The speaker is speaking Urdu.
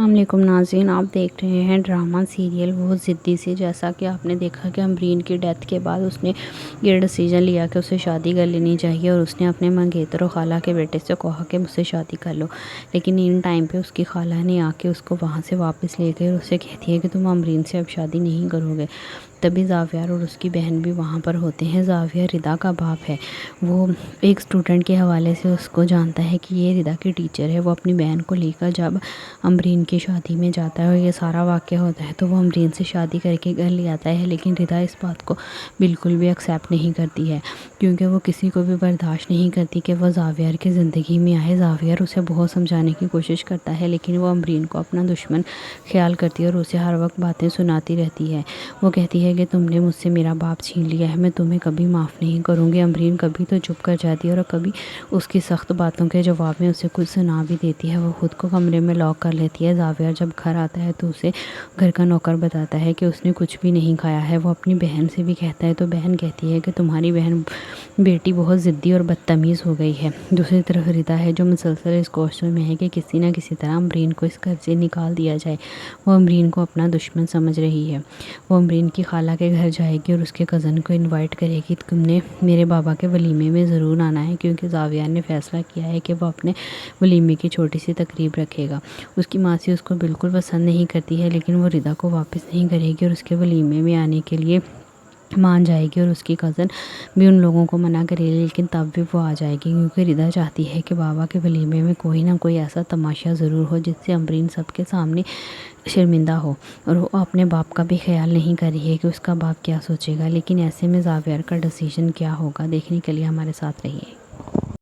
السلام علیکم ناظرین، آپ دیکھ رہے ہیں ڈرامہ سیریل وہ ضدی سی۔ جیسا کہ آپ نے دیکھا کہ امبرین کی ڈیتھ کے بعد اس نے یہ ڈیسیجن لیا کہ اسے شادی کر لینی چاہیے، اور اس نے اپنے منگیتر و خالہ کے بیٹے سے کہا کہ مجھ سے شادی کر لو۔ لیکن ان ٹائم پہ اس کی خالہ نے آ کے اس کو وہاں سے واپس لے گئے اور اسے کہتی ہے کہ تم امبرین سے اب شادی نہیں کرو گے۔ تبھی زاویار اور اس کی بہن بھی وہاں پر ہوتے ہیں۔ زاویار ردا کا باپ ہے، وہ ایک اسٹوڈنٹ کے حوالے سے اس کو جانتا ہے کہ یہ ردا کی ٹیچر ہے۔ وہ اپنی بہن کو لے کر جب امبرین کی شادی میں جاتا ہے اور یہ سارا واقعہ ہوتا ہے تو وہ امبرین سے شادی کر کے گھر لے آتا ہے، لیکن ردا اس بات کو بالکل بھی ایکسیپٹ نہیں کرتی ہے، کیونکہ وہ کسی کو بھی برداشت نہیں کرتی کہ وہ زاویار کی زندگی میں آئے۔ زاویار اسے بہت سمجھانے کی کوشش کرتا ہے، لیکن وہ امبرین کو اپنا دشمن خیال کرتی ہے اور اسے ہر وقت باتیں سناتی رہتی ہے۔ وہ کہتی ہے کہ تم نے مجھ سے میرا باپ چھین لیا ہے، میں تمہیں کبھی معاف نہیں کروں گی۔ امبرین کبھی تو چپ کر جاتی ہے اور کبھی اس کی سخت باتوں کے جواب میں اسے کچھ سنا بھی دیتی ہے۔ وہ خود کو کمرے میں لاک کر لیتی ہے۔ زاویار جب گھر آتا ہے تو اسے گھر کا نوکر بتاتا ہے کہ اس نے کچھ بھی نہیں کھایا ہے۔ وہ اپنی بہن سے بھی کہتا ہے تو بہن کہتی ہے کہ تمہاری بیٹی بہت ضدی اور بدتمیز ہو گئی ہے۔ دوسری طرف ردا ہے جو مسلسل اس کوشش میں ہے کہ کسی نہ کسی طرح امبرین کو اس گھر سے نکال دیا جائے۔ وہ امبرین کو اپنا دشمن سمجھ رہی ہے۔ وہ امبرین کی خالہ کے گھر جائے گی اور اس کے کزن کو انوائٹ کرے گی، تم نے میرے بابا کے ولیمے میں ضرور آنا ہے، کیونکہ زاویار نے فیصلہ کیا ہے کہ وہ اپنے ولیمے کی چھوٹی سی تقریب رکھے گا۔ اس کی ماسی اس کو بالکل پسند نہیں کرتی ہے، لیکن وہ ردا کو واپس نہیں کرے گی اور اس کے ولیمے میں آنے کے لیے مان جائے گی، اور اس کی کزن بھی ان لوگوں کو منع کرے گی، لیکن تب بھی وہ آ جائے گی، کیونکہ ردا چاہتی ہے کہ بابا کے ولیمے میں کوئی نہ کوئی ایسا تماشا ضرور ہو جس سے امبرین سب کے سامنے شرمندہ ہو، اور وہ اپنے باپ کا بھی خیال نہیں کر رہی ہے کہ اس کا باپ کیا سوچے گا۔ لیکن ایسے میں زاویار کا ڈیسیجن کیا ہوگا، دیکھنے کے لیے ہمارے ساتھ رہیے۔